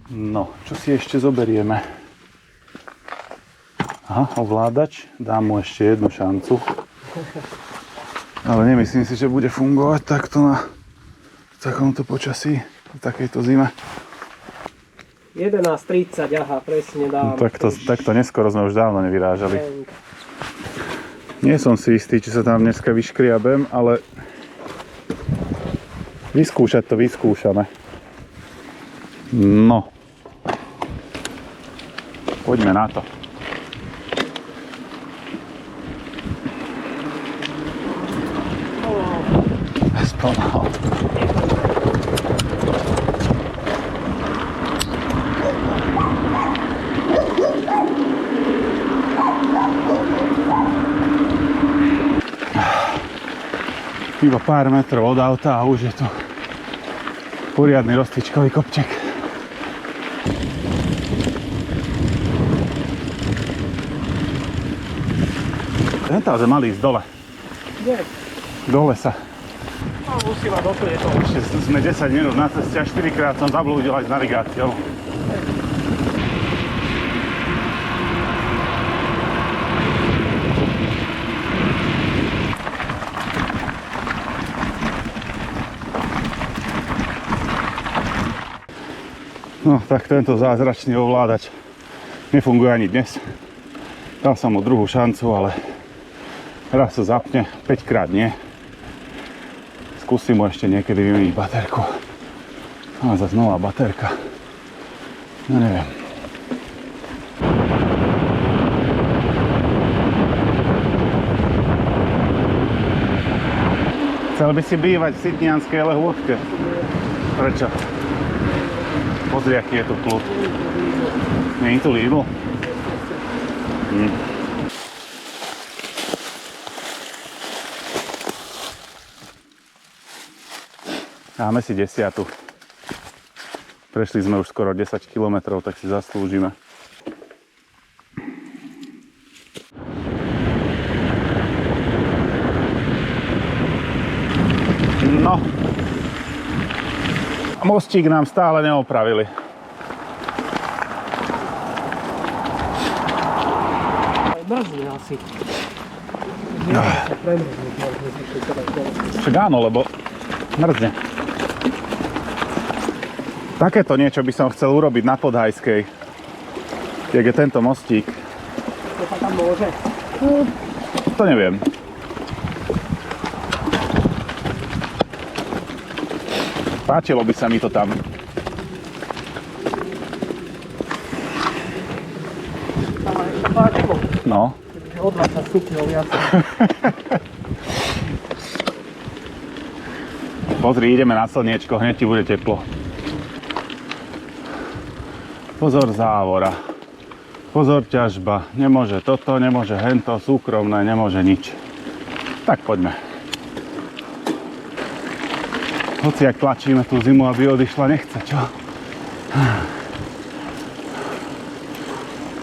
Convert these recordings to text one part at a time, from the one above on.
No, čo si ešte zoberieme? Aha, ovládač. Dám mu ešte jednu šancu. Ale nemyslím si, že bude fungovať takto na takomto počasí, v takejto zime. 11:30, aha, presne dám. No, takto neskoro sme už dávno nevyrážali. Nie som si istý, či sa tam dneska vyškriabem, ale vyskúšať to vyskúšame. No. Poďme na to. Spomal. Iba pár metrov od auta a už je tu poriadny rozcvičkový kopček. Hental, že mali ísť dole. Kde? Do lesa. No, musí mať doplne to. Ešte sme 10 minút na ceste a 4 krát som zablúdil aj s navigáciou. No, tak tento zázračný ovládač nefunguje ani dnes. Dal som mu druhú šancu, ale raz sa zapne, 5 krát nie. Skúsim mu ešte niekedy vymeniť baterku. A zase nová baterka. No neviem. Chcel by si bývať v Sitnianskej Lehôdke. Prečo? Pozri, aký je tu kľud. Nie je tu Lidl? Dáme si 10. Prešli sme už skoro 10 km, tak si zaslúžime. No. Mostík nám stále neopravili. Mrzne asi. Však áno, lebo mrzne. Takéto niečo by som chcel urobiť na Podhajskej. Jak je tento mostík. To sa tam môže? To neviem. Páčilo by sa mi to tam. Ale ešte páčilo. No. O 20 stupňov viac. Pozri, ideme na slniečko, hneď ti bude teplo. Pozor závora. Pozor ťažba. Nemôže toto, nemôže hento, súkromné, nemôže nič. Tak poďme. Hoci jak tlačíme tú zimu, aby odišla, nechce, čo?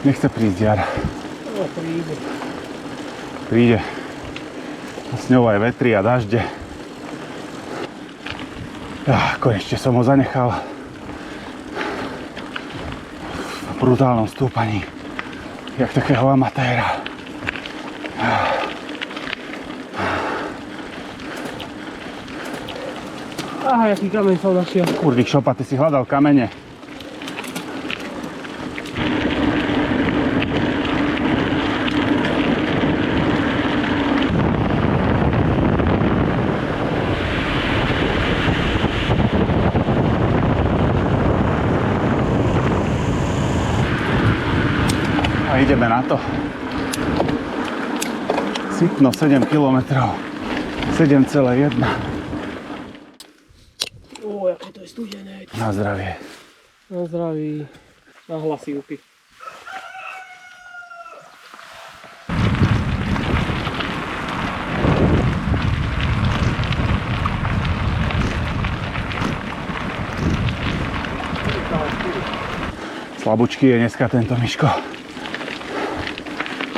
Nechce prísť jar. No, príde. Príde. S ňou aj vetri a dažde. Konečne som ho zanechal v brutálnom stúpaní. Jak takého amatéra. Aha, jaký kameň som našiel. Kurník šopa, ty si hľadal kamene. A ideme na to. Sitno 7 km. 7,1. Aké to je studené. Na zdravie. Na zdraví. Na hlasivky. Slabúčky je dneska tento Miško.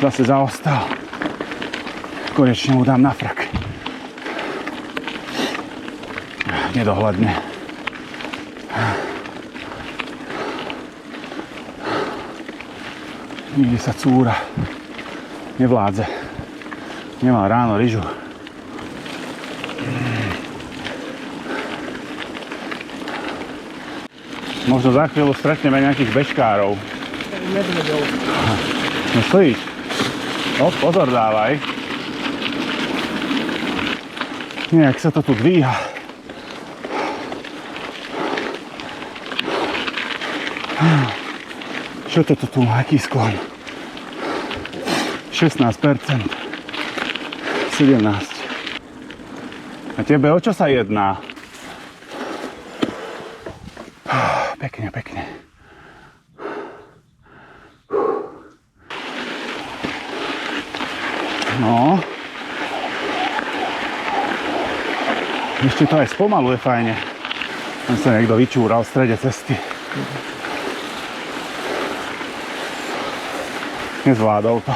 Zase zaostal. Konečne mu dám na frak. Nedohľadne. Nikde sa cúra. Nevládze. Nemal ráno ryžu. Možno za chvíľu stretneme nejakých bežkárov. Medvedov. Myslíš? No, pozor dávaj. Nejak sa to tu dvíha. Čo toto tu má? Aký sklon? 16%. 17%. A tebe o čo sa jedná? Pekne, pekne. No. Ešte to aj spomaluje fajne. Tam sa niekto vyčúral v strede cesty. Nezvládol to.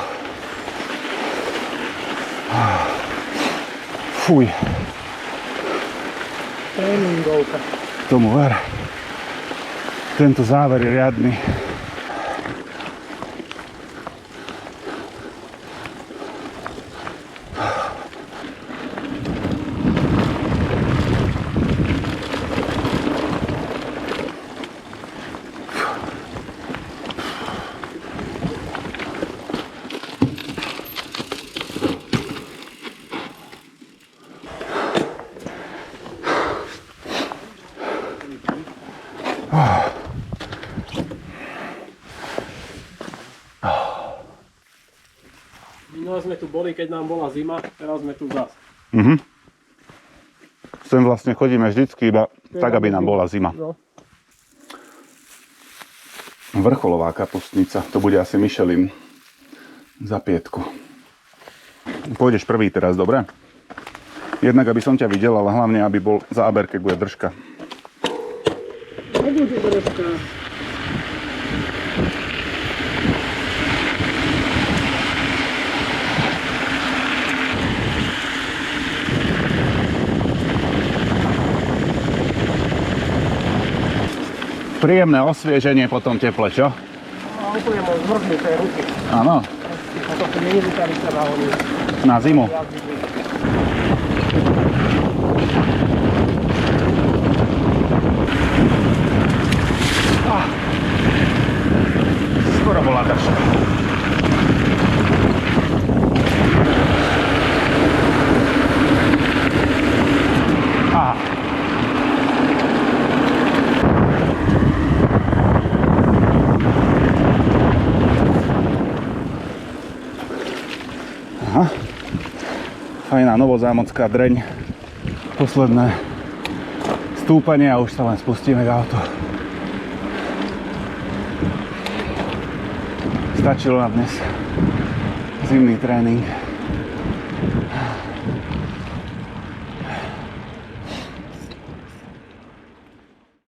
Fuj. Tréningovka. Tomu ver. Tento záver je riadny. Minule sme tu boli, keď nám bola zima, teraz sme tu zas. Sem vlastne chodíme vždycky iba tak, aby nám bola zima. No. Vrcholová kapustnica, to bude asi Michelin za 5. Pôjdeš prvý teraz, dobre? Jednak, aby som ťa videl, ale hlavne, aby bol záber, keď bude držka. Nebude držka. Príjemné osvieženie po tom teple, čo? A úplne mám zvrhnuté ruky. Áno, A to nie je vytarica na hodinu. na zimu. Skoro bola držka. Aha. Aha. Fajná novozámocká dreň. Posledné stúpanie a už sa len spustíme k autu. Stačilo na dnes zimný tréning.